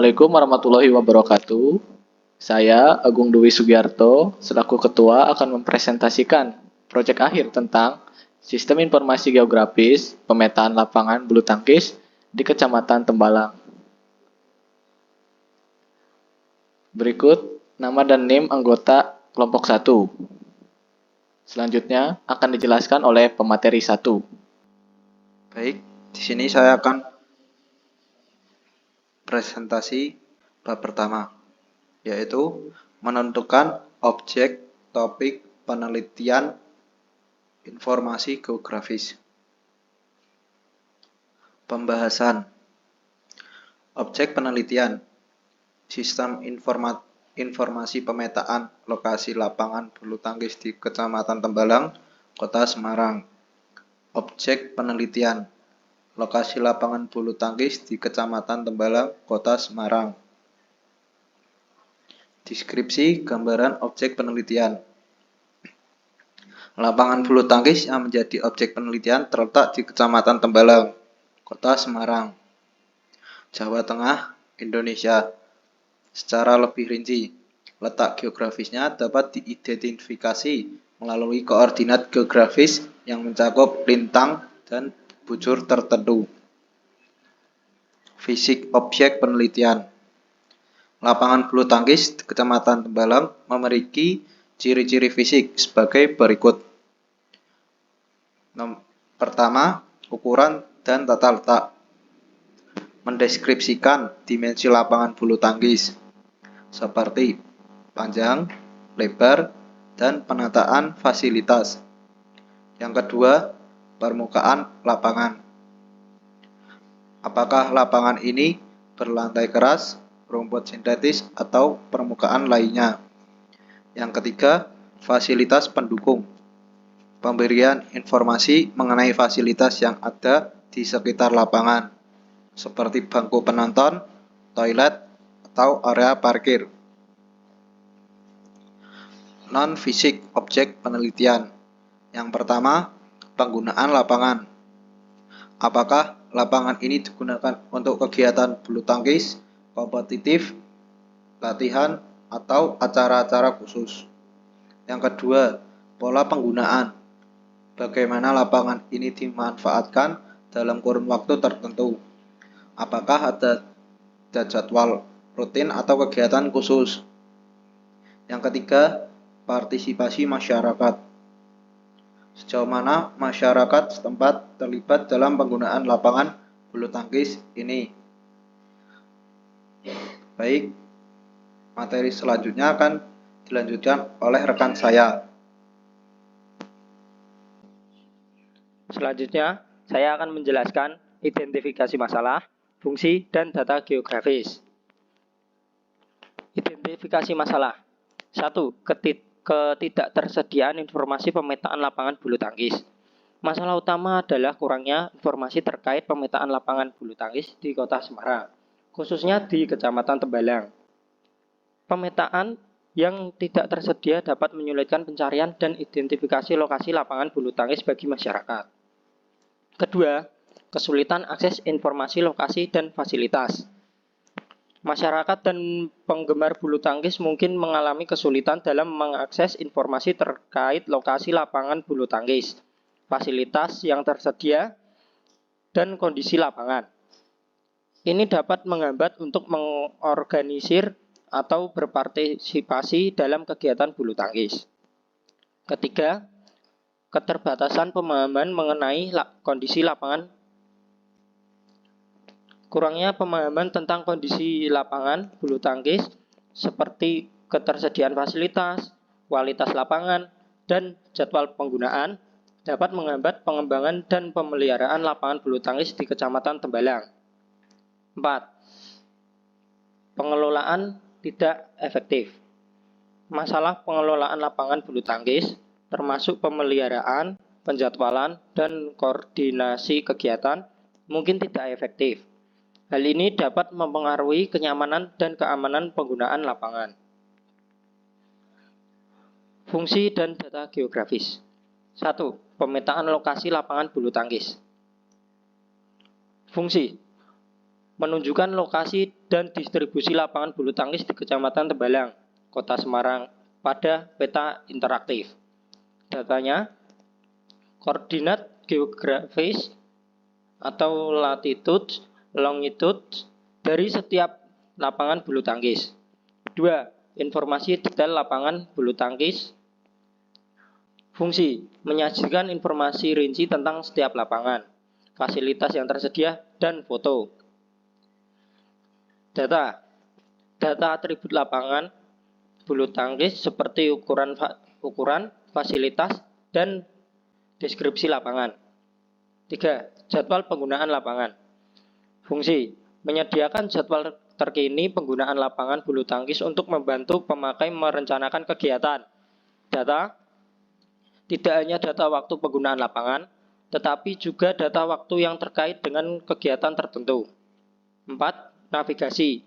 Assalamualaikum warahmatullahi wabarakatuh. Saya Agung Dwi Sugiarto, selaku Ketua akan mempresentasikan proyek akhir tentang Sistem Informasi Geografis Pemetaan Lapangan Bulu Tangkis di Kecamatan Tembalang. Berikut nama dan NIM anggota kelompok 1. Selanjutnya akan dijelaskan oleh pemateri 1. Baik, di sini saya akan presentasi bab pertama, yaitu menentukan objek topik penelitian informasi geografis. Pembahasan objek penelitian sistem informasi pemetaan lokasi lapangan bulu tangkis di Kecamatan Tembalang, Kota Semarang. Objek penelitian lokasi lapangan bulu tangkis di Kecamatan Tembalang, Kota Semarang. Deskripsi gambaran objek penelitian. Lapangan bulu tangkis yang menjadi objek penelitian terletak di Kecamatan Tembalang, Kota Semarang, Jawa Tengah, Indonesia. Secara lebih rinci, letak geografisnya dapat diidentifikasi melalui koordinat geografis yang mencakup lintang dan bujur tertentu. Fisik objek penelitian. Lapangan bulu tangkis di Kecamatan Tembalang memiliki ciri-ciri fisik sebagai berikut. Pertama, ukuran dan tata letak. Mendeskripsikan dimensi lapangan bulu tangkis seperti panjang, lebar, dan penataan fasilitas. Yang kedua, permukaan lapangan. Apakah lapangan ini berlantai keras, rumput sintetis, atau permukaan lainnya? Yang ketiga, fasilitas pendukung. Pemberian informasi mengenai fasilitas yang ada di sekitar lapangan, seperti bangku penonton, toilet, atau area parkir. Non-fisik objek penelitian. Yang pertama, penggunaan lapangan. Apakah lapangan ini digunakan untuk kegiatan bulu tangkis, kompetitif, latihan, atau acara-acara khusus? Yang kedua, pola penggunaan. Bagaimana lapangan ini dimanfaatkan dalam kurun waktu tertentu? Apakah ada jadwal rutin atau kegiatan khusus? Yang ketiga, partisipasi masyarakat. Sejauh mana masyarakat setempat terlibat dalam penggunaan lapangan bulu tangkis ini? Baik, materi selanjutnya akan dilanjutkan oleh rekan saya. Selanjutnya, saya akan menjelaskan identifikasi masalah, fungsi, dan data geografis. Identifikasi masalah. 1. Ketidaktersediaan informasi pemetaan lapangan bulu tangkis. Masalah utama adalah kurangnya informasi terkait pemetaan lapangan bulu tangkis di Kota Semarang, khususnya di Kecamatan Tembalang. Pemetaan yang tidak tersedia dapat menyulitkan pencarian dan identifikasi lokasi lapangan bulu tangkis bagi masyarakat. Kedua, kesulitan akses informasi lokasi dan fasilitas. Masyarakat dan penggemar bulu tangkis mungkin mengalami kesulitan dalam mengakses informasi terkait lokasi lapangan bulu tangkis, fasilitas yang tersedia, dan kondisi lapangan. Ini dapat menghambat untuk mengorganisir atau berpartisipasi dalam kegiatan bulu tangkis. Ketiga, keterbatasan pemahaman mengenai kondisi lapangan. Kurangnya pemahaman tentang kondisi lapangan bulu tangkis seperti ketersediaan fasilitas, kualitas lapangan, dan jadwal penggunaan dapat menghambat pengembangan dan pemeliharaan lapangan bulu tangkis di Kecamatan Tembalang. 4. Pengelolaan tidak efektif. Masalah pengelolaan lapangan bulu tangkis termasuk pemeliharaan, penjadwalan, dan koordinasi kegiatan mungkin tidak efektif. Hal ini dapat mempengaruhi kenyamanan dan keamanan penggunaan lapangan. Fungsi dan data geografis. 1. Pemetaan lokasi lapangan bulu tangkis. Fungsi. menunjukkan lokasi dan distribusi lapangan bulu tangkis di Kecamatan Tembalang, Kota Semarang pada peta interaktif. Datanya, koordinat geografis atau latitude, longitude dari setiap lapangan bulu tangkis. 2. Informasi detail lapangan bulu tangkis. Fungsi, menyajikan informasi rinci tentang setiap lapangan, fasilitas yang tersedia, dan foto. Data, data atribut lapangan bulu tangkis seperti ukuran, fasilitas, dan deskripsi lapangan. 3. Jadwal penggunaan lapangan. Fungsi, menyediakan jadwal terkini penggunaan lapangan bulu tangkis untuk membantu pemakai merencanakan kegiatan. Data, tidak hanya data waktu penggunaan lapangan, tetapi juga data waktu yang terkait dengan kegiatan tertentu. 4. Navigasi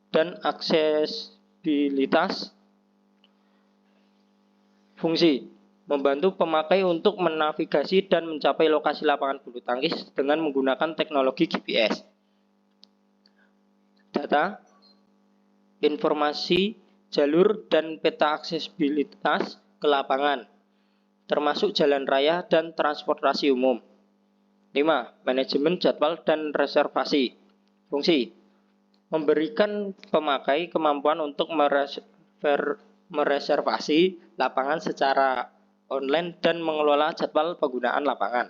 dan aksesibilitas. Fungsi, membantu pemakai untuk menavigasi dan mencapai lokasi lapangan bulu tangkis dengan menggunakan teknologi GPS. Data, informasi, jalur, dan peta aksesibilitas ke lapangan, termasuk jalan raya dan transportasi umum. 5. Manajemen jadwal dan reservasi. Fungsi, memberikan pemakai kemampuan untuk mereservasi lapangan secara online dan mengelola jadwal penggunaan lapangan.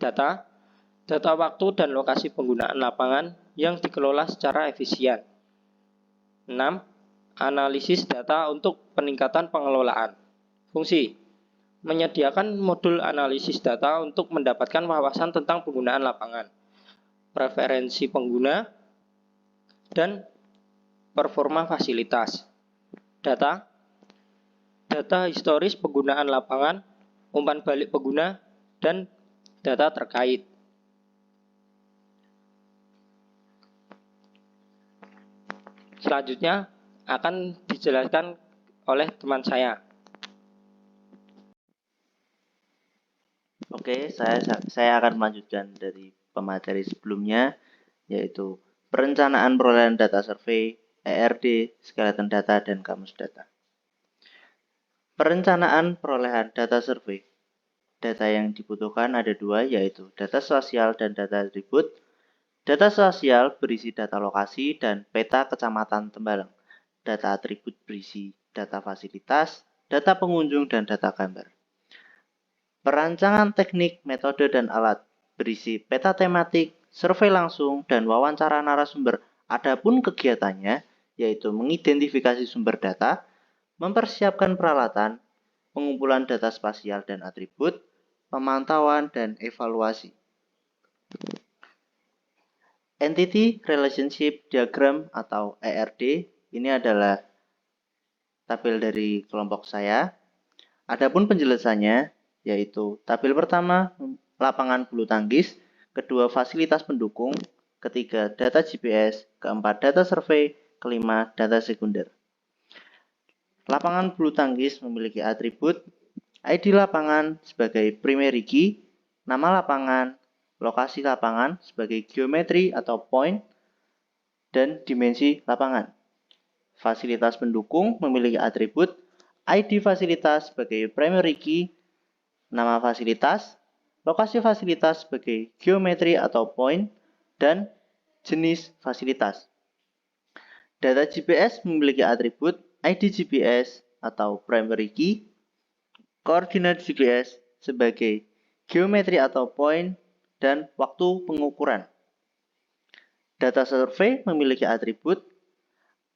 Data, data waktu dan lokasi penggunaan lapangan yang dikelola secara efisien. 6. Analisis data untuk peningkatan pengelolaan. Fungsi, menyediakan modul analisis data untuk mendapatkan wawasan tentang penggunaan lapangan, preferensi pengguna, dan performa fasilitas. Data, data historis penggunaan lapangan, umpan balik pengguna, dan data terkait. Selanjutnya akan dijelaskan oleh teman saya. Oke, saya akan melanjutkan dari pemateri sebelumnya, yaitu perencanaan perolehan data survei, ERD, skeleton data, dan kamus data. Perencanaan perolehan data survei. Data yang dibutuhkan ada dua, yaitu data spasial dan data atribut. Data spasial berisi data lokasi dan peta Kecamatan Tembalang. Data atribut berisi data fasilitas, data pengunjung, dan data gambar. Perancangan teknik, metode, dan alat berisi peta tematik, survei langsung, dan wawancara narasumber. Adapun kegiatannya yaitu mengidentifikasi sumber data, mempersiapkan peralatan, pengumpulan data spasial dan atribut, pemantauan, dan evaluasi. Entity Relationship Diagram atau ERD ini adalah tabel dari kelompok saya. Adapun penjelasannya yaitu tabel pertama lapangan bulu tangkis, kedua fasilitas pendukung, ketiga data GPS, keempat data survei, kelima data sekunder. Lapangan bulu tangkis memiliki atribut ID lapangan sebagai primary key, nama lapangan, lokasi lapangan sebagai geometri atau point, dan dimensi lapangan. Fasilitas pendukung memiliki atribut ID fasilitas sebagai primary key, nama fasilitas, lokasi fasilitas sebagai geometri atau point, dan jenis fasilitas. Data GPS memiliki atribut ID GPS atau primary key, koordinat GPS sebagai geometri atau point, dan waktu pengukuran. Data survei memiliki atribut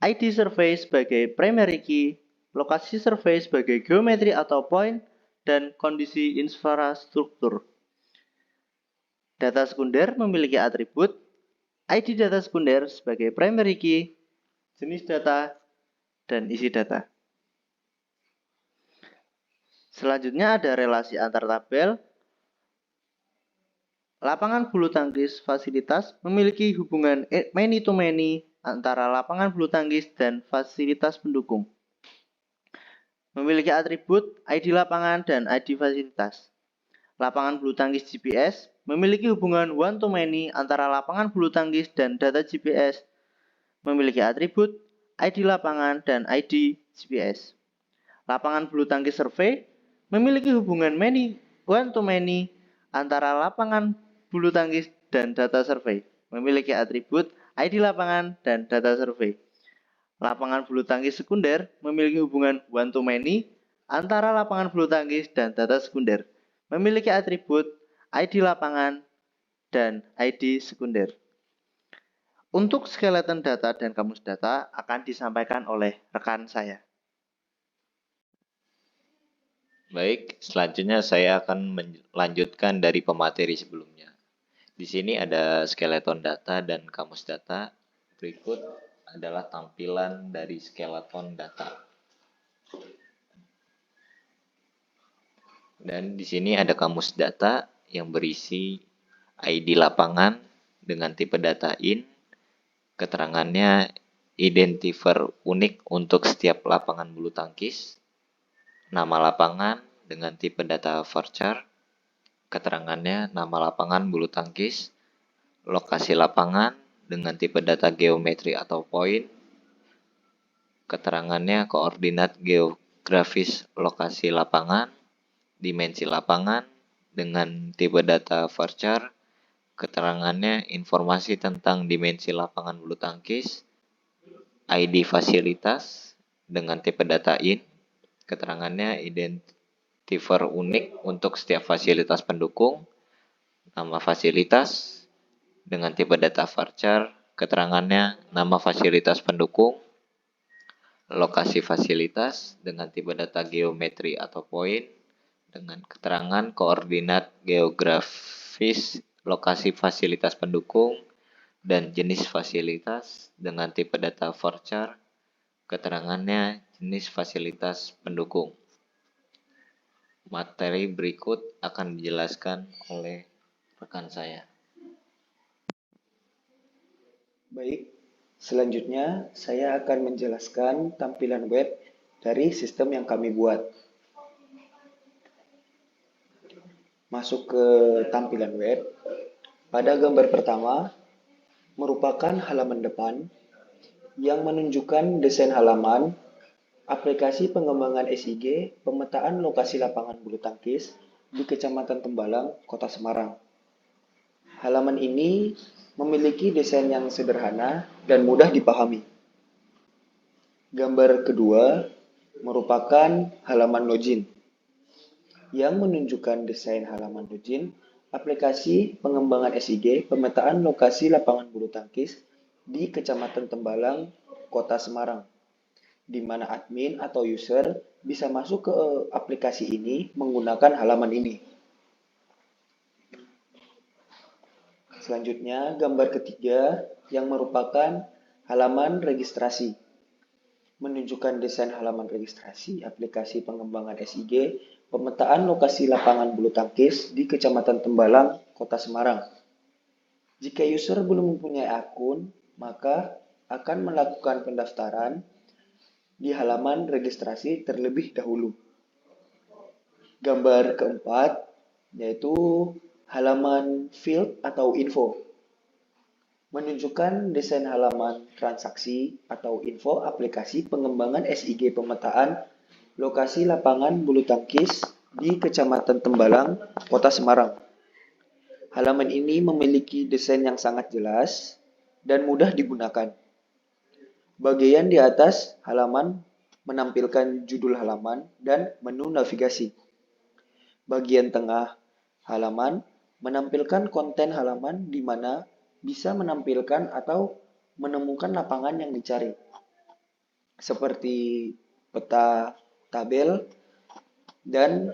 ID survei sebagai primary key, lokasi survei sebagai geometri atau point, dan kondisi infrastruktur. Data sekunder memiliki atribut ID data sekunder sebagai primary key, jenis data, dan isi data. Selanjutnya ada relasi antar tabel. Lapangan bulu tangkis fasilitas memiliki hubungan many to many antara lapangan bulu tangkis dan fasilitas pendukung. Memiliki atribut ID lapangan dan ID fasilitas. Lapangan bulu tangkis GPS memiliki hubungan one to many antara lapangan bulu tangkis dan data GPS, memiliki atribut ID lapangan dan ID GPS. Lapangan bulu tangkis survei memiliki hubungan one to many antara lapangan bulu tangkis dan data survei, memiliki atribut ID lapangan dan data survei. Lapangan bulu tangkis sekunder memiliki hubungan one to many antara lapangan bulu tangkis dan data sekunder, memiliki atribut ID lapangan dan ID sekunder. Untuk skeleton data dan kamus data akan disampaikan oleh rekan saya. Baik, selanjutnya saya akan melanjutkan dari pemateri sebelumnya. Di sini ada skeleton data dan kamus data. Berikut adalah tampilan dari skeleton data. Dan di sini ada kamus data yang berisi ID lapangan dengan tipe data in, keterangannya identifier unik untuk setiap lapangan bulu tangkis, nama lapangan dengan tipe data varchar, keterangannya nama lapangan bulu tangkis, lokasi lapangan dengan tipe data geometri atau point, keterangannya koordinat geografis lokasi lapangan, dimensi lapangan dengan tipe data varchar, keterangannya informasi tentang dimensi lapangan bulu tangkis, ID fasilitas dengan tipe data in, keterangannya identifier unik untuk setiap fasilitas pendukung, nama fasilitas dengan tipe data varchar, keterangannya nama fasilitas pendukung, lokasi fasilitas dengan tipe data geometri atau point, dengan keterangan koordinat geografis lokasi fasilitas pendukung, dan jenis fasilitas dengan tipe data varchar, keterangannya jenis fasilitas pendukung. Materi berikut akan dijelaskan oleh rekan saya. Baik, selanjutnya saya akan menjelaskan tampilan web dari sistem yang kami buat. Masuk ke tampilan web. Pada gambar pertama, merupakan halaman depan yang menunjukkan desain halaman, aplikasi pengembangan SIG, pemetaan lokasi lapangan bulu tangkis di Kecamatan Tembalang, Kota Semarang. Halaman ini memiliki desain yang sederhana dan mudah dipahami. Gambar kedua merupakan halaman login yang menunjukkan desain halaman login, aplikasi pengembangan SIG, pemetaan lokasi lapangan bulu tangkis di Kecamatan Tembalang, Kota Semarang, di mana admin atau user bisa masuk ke aplikasi ini menggunakan halaman ini. Selanjutnya, gambar ketiga yang merupakan halaman registrasi. Menunjukkan desain halaman registrasi, aplikasi pengembangan SIG, pemetaan lokasi lapangan bulu tangkis di Kecamatan Tembalang, Kota Semarang. Jika user belum mempunyai akun, maka akan melakukan pendaftaran di halaman registrasi terlebih dahulu. Gambar keempat yaitu halaman field atau info. Menunjukkan desain halaman transaksi atau info aplikasi pengembangan SIG pemetaan lokasi lapangan bulu tangkis di Kecamatan Tembalang, Kota Semarang. Halaman ini memiliki desain yang sangat jelas dan mudah digunakan. Bagian di atas halaman menampilkan judul halaman dan menu navigasi. Bagian tengah halaman menampilkan konten halaman di mana bisa menampilkan atau menemukan lapangan yang dicari, seperti peta, tabel, dan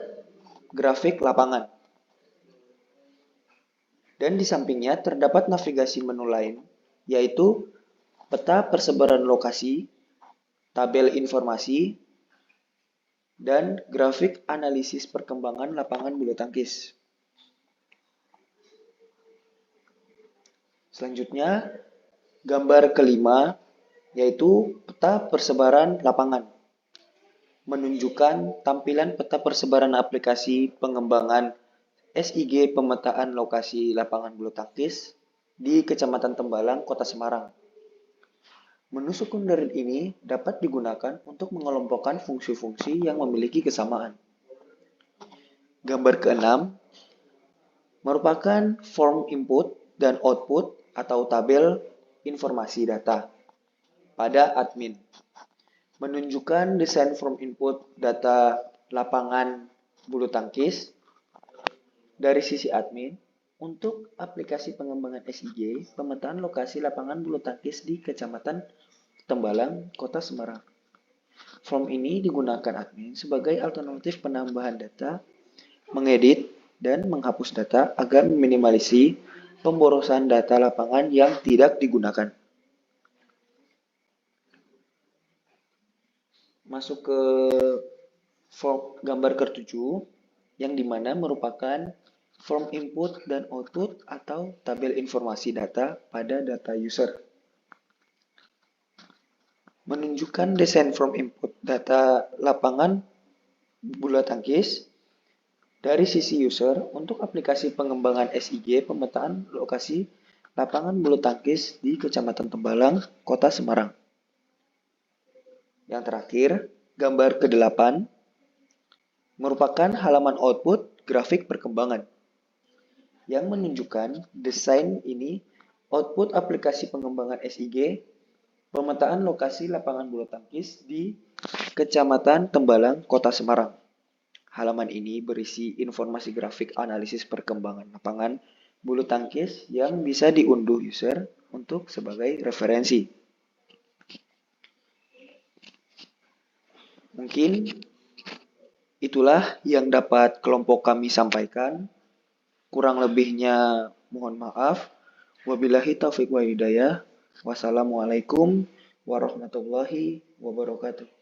grafik lapangan. Dan di sampingnya terdapat navigasi menu lain, yaitu peta persebaran lokasi, tabel informasi, dan grafik analisis perkembangan lapangan bulu tangkis. Selanjutnya, gambar kelima, yaitu peta persebaran lapangan. Menunjukkan tampilan peta persebaran aplikasi pengembangan SIG pemetaan lokasi lapangan bulu tangkis di Kecamatan Tembalang, Kota Semarang. Menu sekunder ini dapat digunakan untuk mengelompokkan fungsi-fungsi yang memiliki kesamaan. Gambar ke-6 merupakan form input dan output atau tabel informasi data pada admin. Menunjukkan desain form input data lapangan bulu tangkis dari sisi admin untuk aplikasi pengembangan SIG pemetaan lokasi lapangan bulu tangkis di Kecamatan Tembalang, Kota Semarang. Form ini digunakan admin sebagai alternatif penambahan data, mengedit, dan menghapus data agar meminimalisir pemborosan data lapangan yang tidak digunakan. Masuk ke form gambar ke-7 yang dimana merupakan form input dan output atau tabel informasi data pada data user. Menunjukkan desain form input data lapangan bulu tangkis dari sisi user untuk aplikasi pengembangan SIG pemetaan lokasi lapangan bulu tangkis di Kecamatan Tembalang, Kota Semarang. Yang terakhir, gambar ke-8 merupakan halaman output grafik perkembangan yang menunjukkan desain ini output aplikasi pengembangan SIG pemetaan lokasi lapangan bulu tangkis di Kecamatan Tembalang, Kota Semarang. Halaman ini berisi informasi grafik analisis perkembangan lapangan bulu tangkis yang bisa diunduh user untuk sebagai referensi. Mungkin itulah yang dapat kelompok kami sampaikan. Kurang lebihnya mohon maaf. Wabillahi taufiq wa hidayah. Wassalamualaikum warahmatullahi wabarakatuh.